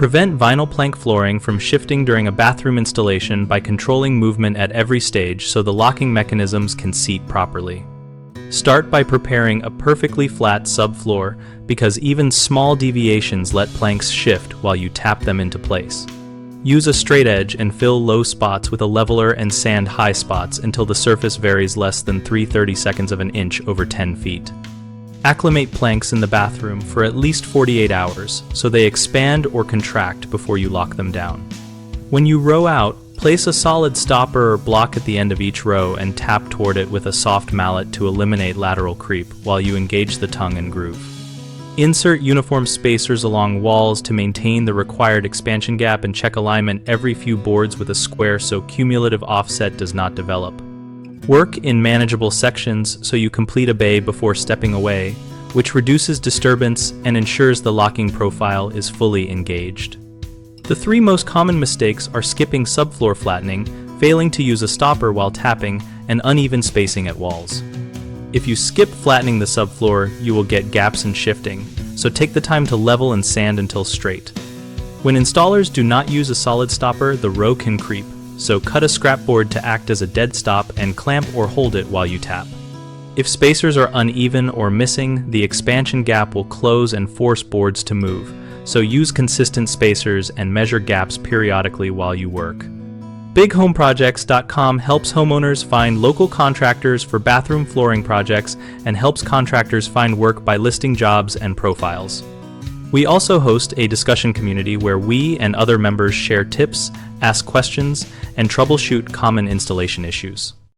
Prevent vinyl plank flooring from shifting during a bathroom installation by controlling movement at every stage so the locking mechanisms can seat properly. Start by preparing a perfectly flat subfloor because even small deviations let planks shift while you tap them into place. Use a straight edge and fill low spots with a leveler and sand high spots until the surface varies less than 3/32 of an inch over 10 feet. Acclimate planks in the bathroom for at least 48 hours so they expand or contract before you lock them down. When you row out, place a solid stopper or block at the end of each row and tap toward it with a soft mallet to eliminate lateral creep while you engage the tongue and groove. Insert uniform spacers along walls to maintain the required expansion gap and check alignment every few boards with a square so cumulative offset does not develop. Work in manageable sections so you complete a bay before stepping away, which reduces disturbance and ensures the locking profile is fully engaged. The three most common mistakes are skipping subfloor flattening, failing to use a stopper while tapping, and uneven spacing at walls. If you skip flattening the subfloor, you will get gaps and shifting, so take the time to level and sand until straight. When installers do not use a solid stopper, the row can creep, so cut a scrap board to act as a dead stop and clamp or hold it while you tap. If spacers are uneven or missing, the expansion gap will close and force boards to move, so use consistent spacers and measure gaps periodically while you work. BigHomeProjects.com helps homeowners find local contractors for bathroom flooring projects and helps contractors find work by listing jobs and profiles. We also host a discussion community where we and other members share tips, ask questions, and troubleshoot common installation issues.